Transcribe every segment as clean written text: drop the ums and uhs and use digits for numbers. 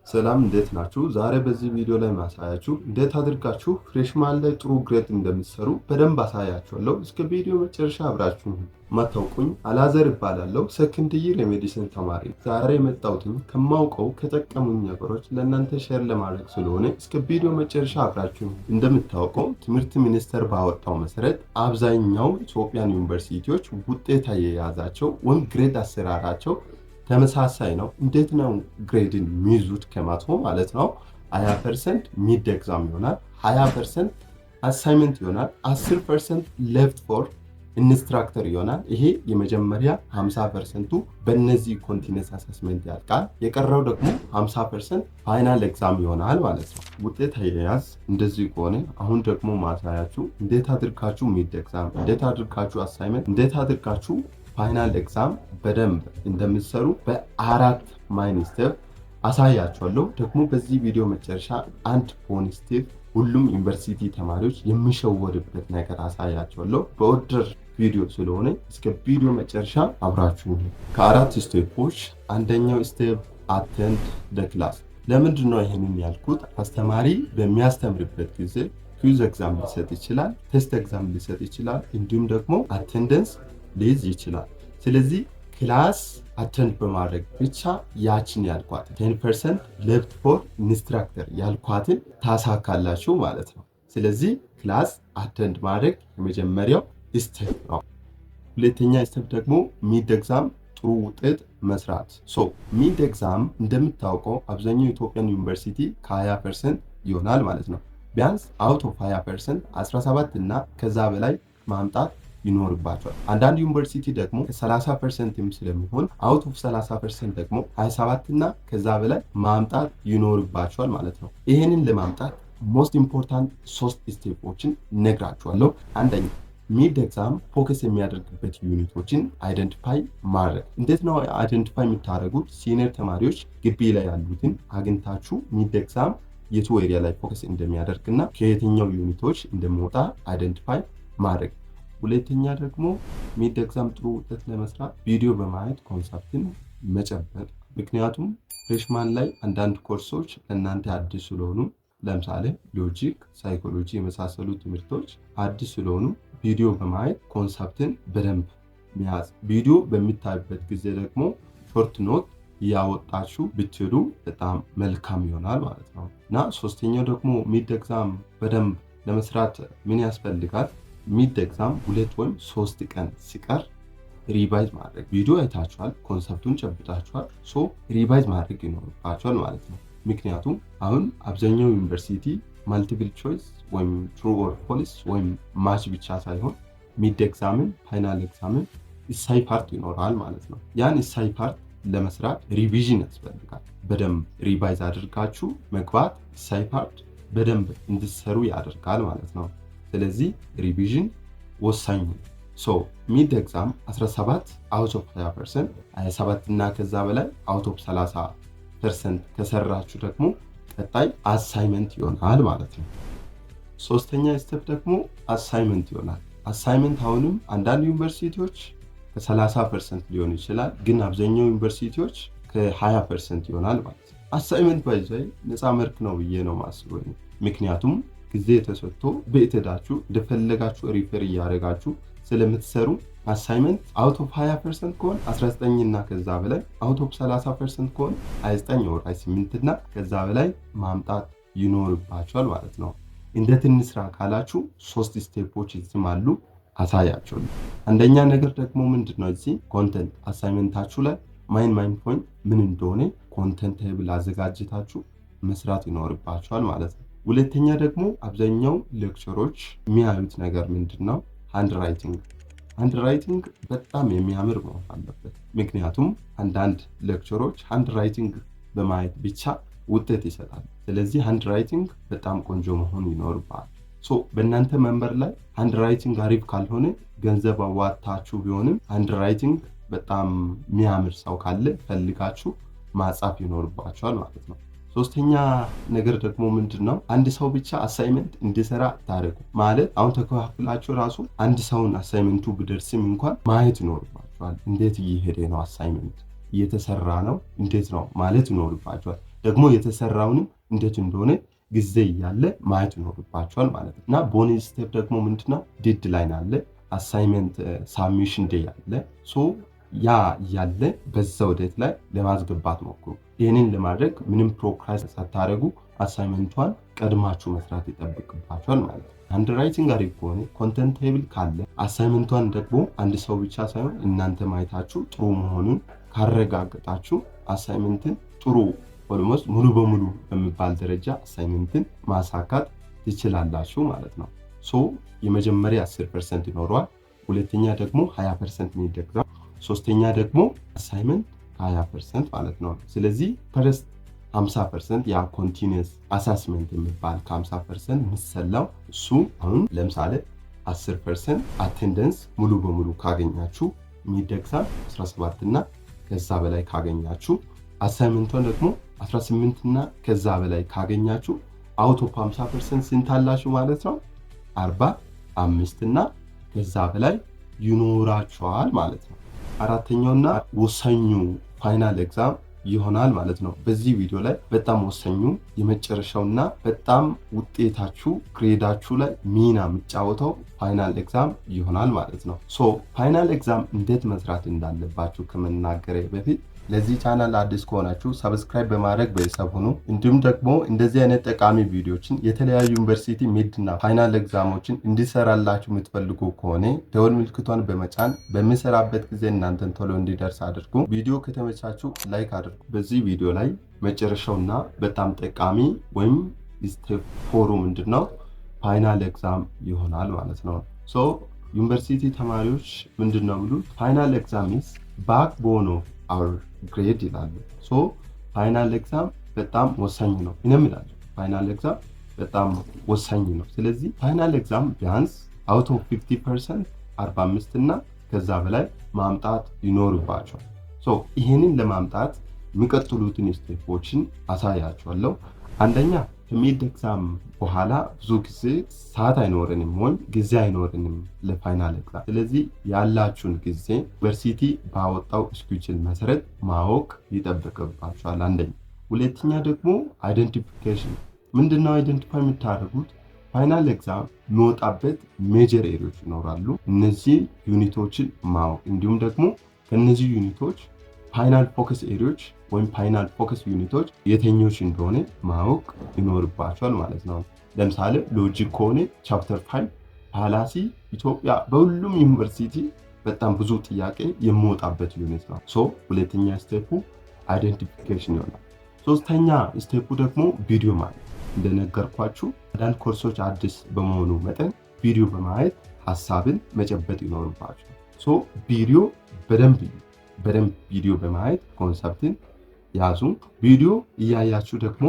ሰላም እንዴት ናችሁ? ዛሬ በዚህ ቪዲዮ ላይ ማሳያችሁ እንዴት አድርጋችሁ ፍሬሽማን ላይ ጥሩ ግሬድ እንደምትሰሩ በደንብ አሳያችኋለሁ። እስከ ቪዲዮ መጨረሻ አብራችሁ ማታውቁኝ አላዘር እባላለሁ። ሰከንድ ይር የሜዲሲን ተማሪ። ዛሬ የመጣሁት ከማውቀው ከጠቀሙኝ ነገሮች ለእናንተ ሼር ለማድረግ ስለሆነ እስከ ቪዲዮ መጨረሻ አብራችሁ። እንደምታውቀው ትምህርት ሚኒስቴር ባወጣው መሰረት አብዛኛው ኢትዮጵያን ዩኒቨርሲቲዎች ውጤት የያዛቸው ወይም ግሬድ አሰራራቸው ተመሳሳይ ነው። እንዴት ነው ግሬድን የሚይዙት ከማቶ ማለት ነው? 20% ሚድ ኤግዛም ይሆናል፣ 20% አሳይመንት ይሆናል፣ 10% ሌፍት ፎር ኢንስትራክተር ይሆናል። ይሄ የመጀመሪያ 50%ቱ በእነዚህ ኮንቲኒየስ አሰስመንት ያልቃል። የቀረው ደግሞ 50% ፋይናል ኤግዛም ይሆናል ማለት ነው። ውጤት አያያዝ እንደዚህ ከሆነ አሁን ደግሞ ማሳያችሁ እንዴት አድርጋችሁ ሚድ ኤግዛም፣ እንዴት አድርጋችሁ አሳይመንት፣ እንዴት አድርጋችሁ ፋይናል ኤግዛም በደንብ እንደምትሰሩ በአራት ማይን ስቴፕ አሳያችኋለሁ። ደግሞ በዚህ ቪዲዮ መጨረሻ አንድ ቦነስ ስቴፕ ሁሉም ዩኒቨርሲቲ ተማሪዎች የሚሸወድበት ነገር አሳያችኋለሁ። በኦርደር ቪዲዮ ስለሆነ እስከ ቪዲዮ መጨረሻ አብራችሁ። ከአራት ስቴፖች አንደኛው ስቴፕ አቴንድ ዘ ክላስ። ለምንድን ነው ይሄንን ያልኩት? አስተማሪ በሚያስተምርበት ጊዜ ኩዊዝ ኤግዛም ሊሰጥ ይችላል፣ ቴስት ኤግዛም ሊሰጥ ይችላል፣ እንዲሁም ደግሞ አቴንደንስ ሊይዝ ይችላል። ስለዚህ ክላስ አቴንድ በማድረግ ብቻ ያችን ያልኳት 10% ሌፍት ፎር ኢንስትራክተር ያልኳትን ታሳካላችሁ ማለት ነው። ስለዚህ ክላስ አቴንድ ማድረግ የመጀመሪያው ስቴፕ ነው። ሁለተኛ ስቴፕ ደግሞ ሚድ ኤግዛም ጥሩ ውጤት መስራት። ሚድ ኤግዛም እንደምታውቀው አብዛኛው ኢትዮጵያን ዩኒቨርሲቲ ከ20% ይሆናል ማለት ነው። ቢያንስ አውት ኦፍ 20% 17 እና ከዛ በላይ ማምጣት ይኖርባቸዋል። አንዳንድ ዩኒቨርሲቲ ደግሞ 30% ስለሚሆን አውት ኦፍ 30% ደግሞ 27 እና ከዛ በላይ ማምጣት ይኖርባቸዋል ማለት ነው። ይሄንን ለማምጣት ሞስት ኢምፖርታንት 3 ስቴፖችን ነግራችኋለሁ። አንደኛ ሚድ ኤግዛም ፎከስ የሚያደርግበት ዩኒቶችን አይደንቲፋይ ማድረግ። እንዴት ነው አይደንቲፋይ የምታደርጉት? ሲኒየር ተማሪዎች ግቢ ላይ ያሉትን አግኝታችሁ ሚድ ኤግዛም የቱ ኤሪያ ላይ ፎከስ እንደሚያደርግና ከየትኛው ዩኒቶች እንደሚወጣ አይደንቲፋይ ማድረግ። ሁለተኛ ደግሞ ሚድ ኤግዛም ጥሩ ውጤት ለመስራት ቪዲዮ በማየት ኮንሰፕትን መጨበጥ። ምክንያቱም ፍሬሽማን ላይ አንዳንድ ኮርሶች ለእናንተ አዲስ ስለሆኑ፣ ለምሳሌ ሎጂክ፣ ሳይኮሎጂ የመሳሰሉ ትምህርቶች አዲስ ስለሆኑ ቪዲዮ በማየት ኮንሰፕትን በደንብ መያዝ። ቪዲዮ በሚታይበት ጊዜ ደግሞ ሾርት ኖት እያወጣችሁ ብትሄዱ በጣም መልካም ይሆናል ማለት ነው። እና ሶስተኛው ደግሞ ሚድ ኤግዛም በደንብ ለመስራት ምን ያስፈልጋል? ሚድ ኤግዛም 2 ወይም 3 ቀን ሲቀር ሪቫይዝ ማድረግ። ቪዲዮ አይታችኋል፣ ኮንሰፕቱን ጨብጣችኋል፣ ሪቫይዝ ማድረግ ይኖርባችኋል ማለት ነው። ምክንያቱም አሁን አብዛኛው ዩኒቨርሲቲ ማልቲፕል ቾይስ ወይም ትሩ ኦር ፎልስ ወይም ማች ብቻ ሳይሆን ሚድ ኤግዛምን፣ ፋይናል ኤግዛምን ኢሳይ ፓርት ይኖራል ማለት ነው። ያን ኢሳይ ፓርት ለመስራት ሪቪዥን ያስፈልጋል። በደንብ ሪቫይዝ አድርጋችሁ መግባት ኢሳይ ፓርት በደንብ እንድትሰሩ ያደርጋል ማለት ነው። ስለዚህ ሪቪዥን ወሳኝ ነው። ሚድ ኤግዛም 17 አውት ኦፍ 20%፣ 27 እና ከዛ በላይ አውት ኦፍ 30% ከሰራችሁ ደግሞ ቀጣይ አሳይመንት ይሆናል ማለት ነው። ሶስተኛ ስቴፕ ደግሞ አሳይመንት ይሆናል። አሳይመንት አሁንም አንዳንድ ዩኒቨርሲቲዎች ከ30% ሊሆን ይችላል፣ ግን አብዛኛው ዩኒቨርሲቲዎች ከ20% ይሆናል ማለት ነው። አሳይመንት ባይዘይ ነፃ መርክ ነው ብዬ ነው ማስበው። ምክንያቱም ጊዜ ተሰጥቶ ቤት ሄዳችሁ እንደፈለጋችሁ ሪፈር እያደረጋችሁ ስለምትሰሩ አሳይመንት አውት ኦፍ 20% ከሆነ 19 እና ከዛ በላይ፣ አውት ኦፍ 30% ከሆነ 29 ወር 28 እና ከዛ በላይ ማምጣት ይኖርባችኋል ማለት ነው። እንደ ትንሽ ስራ ካላችሁ 3 ስቴፖች እዚህም አሉ፣ አሳያችሁ። አንደኛ ነገር ደግሞ ምንድነው? እዚህ ኮንተንት አሳይመንታችሁ ላይ ማይን ፖይንት ምን እንደሆነ ኮንተንት ቴብል አዘጋጅታችሁ መስራት ይኖርባችኋል ማለት ነው። ሁለተኛ ደግሞ አብዛኛው ሌክቸሮች የሚያዩት ነገር ምንድነው? ሃንድ ራይቲንግ በጣም የሚያምር መሆን አለበት። ምክንያቱም አንዳንድ ሌክቸሮች ሃንድ ራይቲንግ በማየት ብቻ ውጤት ይሰጣል። ስለዚህ ሃንድ ራይቲንግ በጣም ቆንጆ መሆን ይኖርባል። በእናንተ መንበር ላይ ሃንድ ራይቲንግ አሪፍ ካልሆነ ገንዘብ አዋጣችሁ ቢሆንም ሃንድ ራይቲንግ በጣም የሚያምር ሰው ካለ ፈልጋችሁ ማጻፍ ይኖርባችኋል ማለት ነው። ሶስተኛ ነገር ደግሞ ምንድነው? አንድ ሰው ብቻ አሳይመንት እንዲሰራ ታደርጉ ማለት አሁን ተከፋፍላችሁ ራሱ አንድ ሰውን አሳይመንቱ ብደርስም እንኳን ማየት ይኖርባችኋል። እንዴት እየሄደ ነው? አሳይመንት እየተሰራ ነው እንዴት ነው ማለት ይኖርባችኋል። ደግሞ የተሰራውንም እንዴት እንደሆነ ጊዜ እያለ ማየት ይኖርባቸዋል ማለት ነው። እና ቦነስ ስቴፕ ደግሞ ምንድነው? ዴድላይን አለ፣ አሳይመንት ሳብሚሽን ዴይ አለ። ያ እያለ በዛው ዴት ላይ ለማስገባት ሞክሩ። ይህንን ለማድረግ ምንም ፕሮክራስ ሳታደርጉ አሳይመንቷን ቀድማችሁ መስራት ይጠብቅባችኋል ማለት ነው። ሃንድ ራይቲንግ አሪፍ ከሆነ ኮንተንት ቴብል ካለ አሳይመንቷን ደግሞ አንድ ሰው ብቻ ሳይሆን እናንተ ማየታችሁ ጥሩ መሆኑን ካረጋገጣችሁ አሳይመንትን ጥሩ ኦልሞስት ሙሉ በሙሉ በሚባል ደረጃ አሳይመንትን ማሳካት ትችላላችሁ ማለት ነው። የመጀመሪያ 10% ይኖረዋል፣ ሁለተኛ ደግሞ 20% የሚደግዛው፣ ሶስተኛ ደግሞ አሳይመንት 20% ማለት ነው። ስለዚህ ፈርስት 50% ያ ኮንቲኒየስ አሳስመንት የሚባል ከ50% የሚሰላው እሱ አሁን ለምሳሌ 10% አቴንደንስ ሙሉ በሙሉ ካገኛችሁ የሚደግሳል 17 እና ከዛ በላይ ካገኛችሁ፣ አሳይመንቷን ደግሞ 18 እና ከዛ በላይ ካገኛችሁ አውት ኦፍ 50% ስንት አላችሁ ማለት ነው? 45 እና ከዛ በላይ ይኖራችኋል ማለት ነው። አራተኛውና ወሳኙ ፋይናል ኤግዛም ይሆናል ማለት ነው። በዚህ ቪዲዮ ላይ በጣም ወሳኙ የመጨረሻውና በጣም ውጤታችሁ ግሬዳችሁ ላይ ሚና የሚጫወተው ፋይናል ኤግዛም ይሆናል ማለት ነው። ፋይናል ኤግዛም እንዴት መስራት እንዳለባችሁ ከመናገሬ በፊት ለዚህ ቻናል አዲስ ከሆናችሁ ሰብስክራይብ በማድረግ ቤተሰብ ሁኑ። እንዲሁም ደግሞ እንደዚህ አይነት ጠቃሚ ቪዲዮችን የተለያዩ ዩኒቨርሲቲ ሚድ እና ፋይናል ኤግዛሞችን እንዲሰራላችሁ የምትፈልጉ ከሆነ ደወል ምልክቷን በመጫን በሚሰራበት ጊዜ እናንተን ቶሎ እንዲደርስ አድርጉ። ቪዲዮ ከተመቻችሁ ላይክ አድርጉ። በዚህ ቪዲዮ ላይ መጨረሻውና በጣም ጠቃሚ ወይም ስቴፕ 4 ምንድነው? ፋይናል ኤግዛም ይሆናል ማለት ነው። ዩኒቨርሲቲ ተማሪዎች ምንድነው የሚሉት? ፋይናል ኤግዛም ኢዝ ባክቦን ኦፍ አወር ግሬድ ይላሉ። ፋይናል ኤግዛም በጣም ወሳኝ ነው። እኔም እላለሁ ፋይናል ኤግዛም በጣም ወሳኝ ነው። ስለዚህ ፋይናል ኤግዛም ቢያንስ አውት ኦፍ 50% 45 እና ከዛ በላይ ማምጣት ይኖርባቸዋል። ይሄንን ለማምጣት የሚቀጥሉትን ስቴፖችን አሳያችኋለሁ። አንደኛ ከሚድ ኤግዛም በኋላ ብዙ ጊዜ ሰዓት አይኖርንም ወይም ጊዜ አይኖርንም ለፋይናል ኤግዛም። ስለዚህ ያላችሁን ጊዜ ዩኒቨርሲቲ ባወጣው ስኬጁል መሰረት ማወቅ ይጠበቅባችኋል። አንደኛ። ሁለተኛ ደግሞ አይደንቲፊኬሽን። ምንድነው አይደንቲፋይ የምታደርጉት? ፋይናል ኤግዛም የሚወጣበት ሜጀር ኤሪያዎች ይኖራሉ። እነዚህ ዩኒቶችን ማወቅ እንዲሁም ደግሞ ከነዚህ ዩኒቶች ፋይናል ፎከስ ኤሪያዎች ወይም ፋይናል ፎከስ ዩኒቶች የተኞች እንደሆነ ማወቅ ይኖርባቸዋል ማለት ነው። ለምሳሌ ሎጂክ ከሆነ ቻፕተር 5 ፋላሲ ኢትዮጵያ በሁሉም ዩኒቨርሲቲ በጣም ብዙ ጥያቄ የሚወጣበት ዩኒት ነው። ሁለተኛ ስቴፑ አይደንቲፊኬሽን ይሆናል። ሶስተኛ ስቴፑ ደግሞ ቪዲዮ ማለት እንደነገርኳችሁ አንዳንድ ኮርሶች አዲስ በመሆኑ መጠን ቪዲዮ በማየት ሀሳብን መጨበጥ ይኖርባችሁ። ቪዲዮ በደንብ ቪዲዮ በማየት ኮንሰፕትን ያዙ። ቪዲዮ እያያችሁ ደግሞ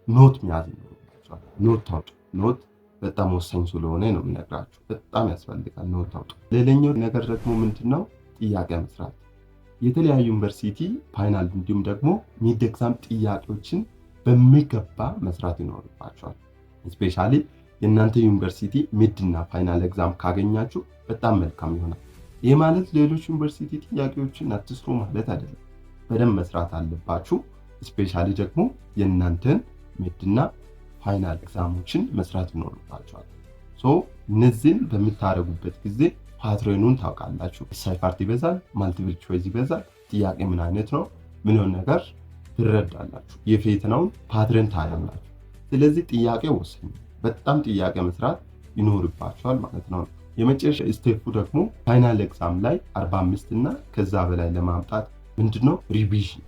ኖት መያዝ ይኖርባችኋል። ኖት ታውጡ። ኖት በጣም ወሳኝ ስለሆነ ነው የምነግራችሁ። በጣም ያስፈልጋል። ኖት ታውጡ። ሌላኛው ነገር ደግሞ ምንድነው? ጥያቄ መስራት። የተለያዩ ዩኒቨርሲቲ ፋይናል እንዲሁም ደግሞ ሚድ ኤግዛም ጥያቄዎችን በሚገባ መስራት ይኖርባችኋል። ስፔሻሊ የእናንተ ዩኒቨርሲቲ ሚድ እና ፋይናል ኤግዛም ካገኛችሁ በጣም መልካም ይሆናል። ይህ ማለት ሌሎች ዩኒቨርሲቲ ጥያቄዎችን አትስሩ ማለት አይደለም። በደንብ መስራት አለባችሁ። ስፔሻሊ ደግሞ የእናንተን ሚድና ፋይናል ኤግዛሞችን መስራት ይኖርባችኋል። እነዚህን በምታደርጉበት ጊዜ ፓትሬኑን ታውቃላችሁ። ኤሳይ ፓርት ይበዛል፣ ማልቲፕል ቾይስ ይበዛል። ጥያቄ ምን አይነት ነው ምን ነገር ትረዳላችሁ። የፈተናውን ፓትሬን ታያላችሁ። ስለዚህ ጥያቄ ወሳኝ፣ በጣም ጥያቄ መስራት ይኖርባችኋል ማለት ነው። የመጨረሻ ስቴፑ ደግሞ ፋይናል ኤግዛም ላይ 45 እና ከዛ በላይ ለማምጣት ምንድነው? ሪቪዥን።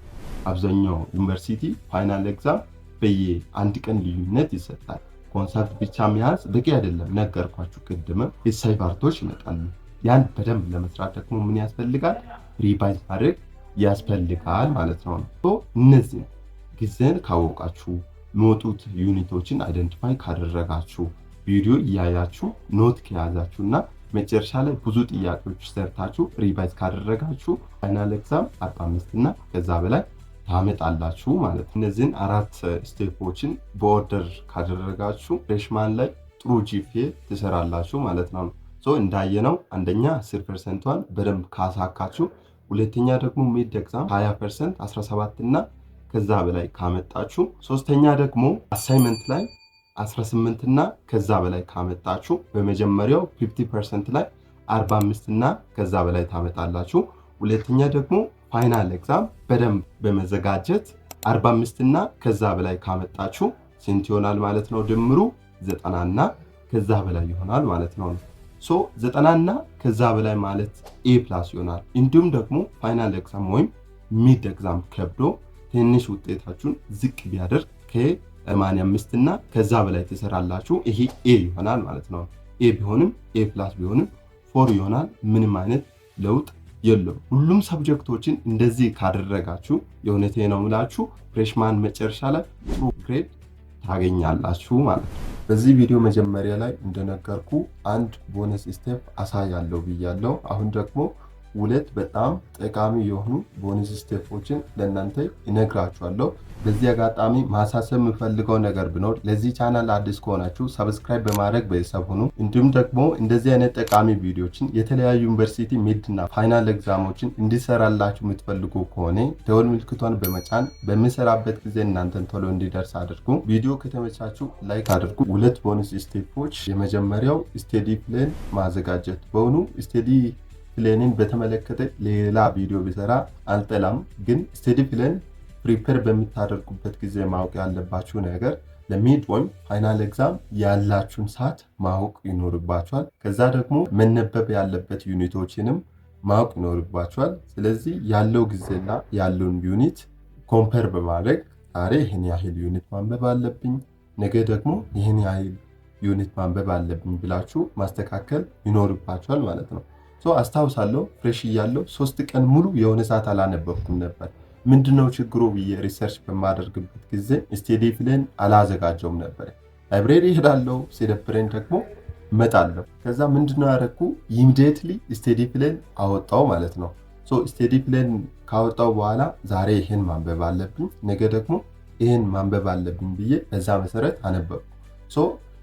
አብዛኛው ዩኒቨርሲቲ ፋይናል ኤግዛም በየአንድ ቀን ልዩነት ይሰጣል። ኮንሰፕት ብቻ መያዝ በቂ አይደለም። ነገርኳችሁ ቅድም ኤሳይ ፓርቶች ይመጣሉ። ያን በደንብ ለመስራት ደግሞ ምን ያስፈልጋል? ሪቫይዝ ማድረግ ያስፈልጋል ማለት ነው። እነዚህ ጊዜን ካወቃችሁ የሚወጡት ዩኒቶችን አይደንቲፋይ ካደረጋችሁ ቪዲዮ እያያችሁ ኖት ከያዛችሁና መጨረሻ ላይ ብዙ ጥያቄዎች ሰርታችሁ ሪቫይዝ ካደረጋችሁ ፋይናል ኤግዛም 45 እና ከዛ በላይ ታመጣላችሁ ማለት ነው። እነዚህን አራት ስቴፖችን በኦርደር ካደረጋችሁ ፍሬሽማን ላይ ጥሩ ጂፒኤ ትሰራላችሁ ማለት ነው። እንዳየነው አንደኛ 10%ን በደንብ ካሳካችሁ፣ ሁለተኛ ደግሞ ሚድ ኤግዛም 20% 17 እና ከዛ በላይ ካመጣችሁ፣ ሶስተኛ ደግሞ አሳይመንት ላይ 18 እና ከዛ በላይ ካመጣችሁ በመጀመሪያው 50% ላይ 45 እና ከዛ በላይ ታመጣላችሁ። ሁለተኛ ደግሞ ፋይናል ኤግዛም በደንብ በመዘጋጀት 45 እና ከዛ በላይ ካመጣችሁ ስንት ይሆናል ማለት ነው? ድምሩ 90 እና ከዛ በላይ ይሆናል ማለት ነው። ሶ 90 እና ከዛ በላይ ማለት ኤ ፕላስ ይሆናል። እንዲሁም ደግሞ ፋይናል ኤግዛም ወይም ሚድ ኤግዛም ከብዶ ትንሽ ውጤታችሁን ዝቅ ቢያደርግ ከ85 እና ከዛ በላይ ትሰራላችሁ። ይሄ ኤ ይሆናል ማለት ነው። ኤ ቢሆንም ኤ ፕላስ ቢሆንም 4 ይሆናል። ምንም አይነት ለውጥ የለም። ሁሉም ሰብጀክቶችን እንደዚህ ካደረጋችሁ የእውነቴ ነው የምላችሁ ፍሬሽማን መጨረሻ ላይ ጥሩ ግሬድ ታገኛላችሁ ማለት ነው። በዚህ ቪዲዮ መጀመሪያ ላይ እንደነገርኩ አንድ ቦነስ ስቴፕ አሳያለሁ ብያለሁ። አሁን ደግሞ ሁለት በጣም ጠቃሚ የሆኑ ቦነስ ስቴፖችን ለእናንተ እነግራችኋለሁ። በዚህ አጋጣሚ ማሳሰብ የምፈልገው ነገር ቢኖር ለዚህ ቻናል አዲስ ከሆናችሁ ሰብስክራይብ በማድረግ ቤተሰብ ሁኑ። እንዲሁም ደግሞ እንደዚህ አይነት ጠቃሚ ቪዲዮችን የተለያዩ ዩኒቨርሲቲ ሚድ እና ፋይናል ኤግዛሞችን እንዲሰራላችሁ የምትፈልጉ ከሆነ ደወል ምልክቷን በመጫን በሚሰራበት ጊዜ እናንተን ቶሎ እንዲደርስ አድርጉ። ቪዲዮ ከተመቻችሁ ላይክ አድርጉ። ሁለት ቦነስ ስቴፖች፣ የመጀመሪያው ስቴዲ ፕላን ማዘጋጀት። በሆኑ ስቴዲ ፕላንን በተመለከተ ሌላ ቪዲዮ ቢሰራ አልጠላም፣ ግን ስቴዲ ፕላን ፕሪፔር በምታደርጉበት ጊዜ ማወቅ ያለባችሁ ነገር ለሚድ ወይም ፋይናል ኤግዛም ያላችሁን ሰዓት ማወቅ ይኖርባችኋል። ከዛ ደግሞ መነበብ ያለበት ዩኒቶችንም ማወቅ ይኖርባችኋል። ስለዚህ ያለው ጊዜና ያለውን ዩኒት ኮምፔር በማድረግ ዛሬ ይህን ያህል ዩኒት ማንበብ አለብኝ፣ ነገ ደግሞ ይህን ያህል ዩኒት ማንበብ አለብኝ ብላችሁ ማስተካከል ይኖርባችኋል ማለት ነው። አስታውሳለሁ ፍሬሽ እያለሁ 3 ቀን ሙሉ የሆነ ሰዓት አላነበብኩም ነበር። ምንድነው ችግሩ ብዬ ሪሰርች በማደርግበት ጊዜ ስቴዲ ፕላን አላዘጋጀውም ነበር። ላይብሬሪ እሄዳለሁ፣ ሲደብረኝ ደግሞ እመጣለሁ። ከዛ ምንድነው ያደረኩ ኢሚዲየትሊ ስቴዲ ፕላን አወጣው ማለት ነው። ስቴዲ ፕላን ካወጣው በኋላ ዛሬ ይሄን ማንበብ አለብኝ፣ ነገ ደግሞ ይሄን ማንበብ አለብኝ ብዬ በዛ መሰረት አነበብኩ።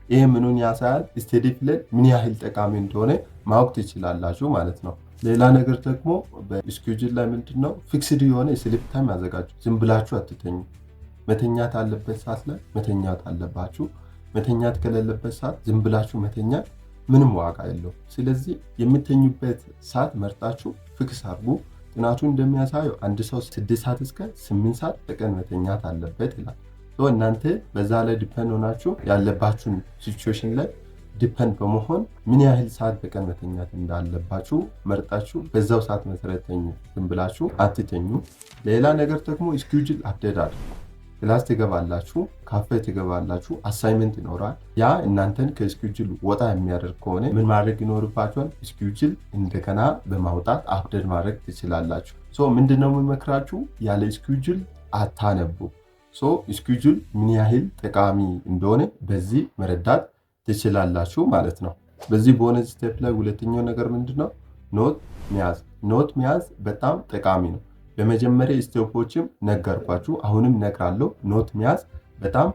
ይሄ ምኑን ያሳያል? ስቴዲ ፕላን ምን ያህል ጠቃሚ እንደሆነ ማወቅ ትችላላችሁ ማለት ነው። ሌላ ነገር ደግሞ በስኬጁል ላይ ምንድነው ፊክስድ የሆነ ስሊፕ ታይም ያዘጋጁ። ዝም ብላችሁ አትተኙ። መተኛት አለበት ሰዓት ላይ መተኛት አለባችሁ። መተኛት ከሌለበት ሰዓት ዝም ብላችሁ መተኛት ምንም ዋጋ የለው። ስለዚህ የምተኙበት ሰዓት መርጣችሁ ፊክስ አድርጉ። ጥናቱ እንደሚያሳየው አንድ ሰው 6 ሰዓት እስከ 8 ሰዓት በቀን መተኛት አለበት ይላል። እናንተ በዛ ላይ ዲፔንድ ሆናችሁ ያለባችሁን ሲቹዌሽን ላይ ዲፔንድ በመሆን ምን ያህል ሰዓት በቀን መተኛት እንዳለባችሁ መርጣችሁ በዛው ሰዓት መሰረት ተኙ። ዝም ብላችሁ አትተኙ። ሌላ ነገር ደግሞ ስኬጁል አፕዴት አድርጉ። ክላስ ትገባላችሁ፣ ካፌ ትገባላችሁ፣ አሳይመንት ይኖራል። ያ እናንተን ከስኬጁል ወጣ የሚያደርግ ከሆነ ምን ማድረግ ይኖርባችኋል? ስኬጁል እንደገና በማውጣት አፕዴት ማድረግ ትችላላችሁ። ምንድነው የምመክራችሁ? ያለ ስኬጁል አታነቡ። ስኬጁል ምን ያህል ጠቃሚ እንደሆነ በዚህ መረዳት ትችላላችሁ ማለት ነው። በዚህ ቦነስ ስቴፕ ላይ ሁለተኛው ነገር ምንድነው? ኖት መያዝ። ኖት መያዝ በጣም ጠቃሚ ነው። በመጀመሪያ ስቴፖችም ነገርኳችሁ፣ አሁንም ነግራለሁ። ኖት መያዝ በጣም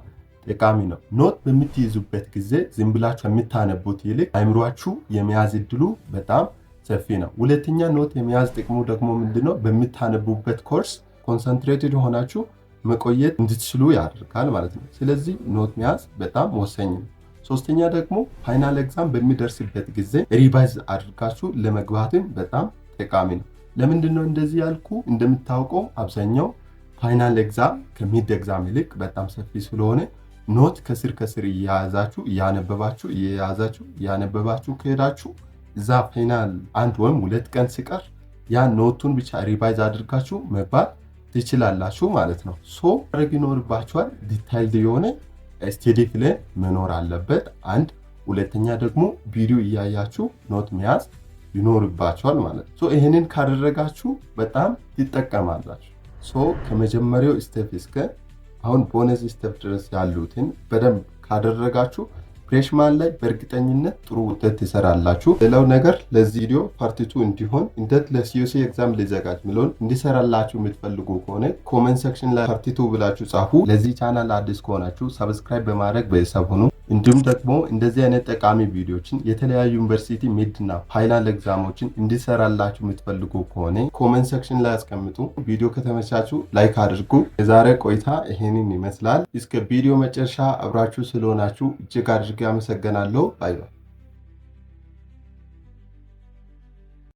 ጠቃሚ ነው። ኖት በምትይዙበት ጊዜ ዝም ብላችሁ የምታነቡት ይልቅ አይምሯችሁ የመያዝ እድሉ በጣም ሰፊ ነው። ሁለተኛ ኖት የመያዝ ጥቅሙ ደግሞ ምንድነው? በምታነቡበት ኮርስ ኮንሰንትሬትድ ሆናችሁ መቆየት እንድትችሉ ያደርጋል ማለት ነው። ስለዚህ ኖት መያዝ በጣም ወሳኝ ነው። ሶስተኛ ደግሞ ፋይናል ኤግዛም በሚደርስበት ጊዜ ሪቫይዝ አድርጋችሁ ለመግባትም በጣም ጠቃሚ ነው። ለምንድነው እንደዚህ ያልኩ? እንደምታውቀው አብዛኛው ፋይናል ኤግዛም ከሚድ ኤግዛም ይልቅ በጣም ሰፊ ስለሆነ ኖት ከስር ከስር እያያዛችሁ እያነበባችሁ ከሄዳችሁ እዛ ፋይናል 1 ወይም 2 ቀን ሲቀር ያ ኖቱን ብቻ ሪቫይዝ አድርጋችሁ መግባት ትችላላችሁ ማለት ነው። ማድረግ ይኖርባችኋል ዲቴይልድ የሆነ ስቴዲ ፕላን መኖር አለበት። አንድ ሁለተኛ ደግሞ ቪዲዮ እያያችሁ ኖት መያዝ ይኖርባችኋል ማለት ነው። ይሄንን ካደረጋችሁ በጣም ትጠቀማላችሁ። ከመጀመሪያው ስቴፕ እስከ አሁን ቦነስ ስቴፕ ድረስ ያሉትን በደንብ ካደረጋችሁ ፍሬሽማን ላይ በእርግጠኝነት ጥሩ ውጤት ትሰራላችሁ። ሌላው ነገር ለዚህ ቪዲዮ ፓርት 2 እንዲሆን እንዴት ለሲዩሲ ኤግዛም ሊዘጋጅ ምሎን እንዲሰራላችሁ የምትፈልጉ ከሆነ ኮሜንት ሴክሽን ላይ ፓርት 2 ብላችሁ ጻፉ። ለዚህ ቻናል አዲስ ከሆናችሁ ሰብስክራይብ በማድረግ ቤተሰብ ሁኑ። እንዲሁም ደግሞ እንደዚህ አይነት ጠቃሚ ቪዲዮዎችን የተለያዩ ዩኒቨርሲቲ ሚድ እና ፋይናል ኤግዛሞችን እንዲሰራላችሁ የምትፈልጉ ከሆነ ኮሜንት ሴክሽን ላይ አስቀምጡ። ቪዲዮ ከተመቻችሁ ላይክ አድርጉ። የዛሬ ቆይታ ይሄንን ይመስላል። እስከ ቪዲዮ መጨረሻ አብራችሁ ስለሆናችሁ እጅግ አድርጌ አመሰግናለሁ። ባይ ባይ።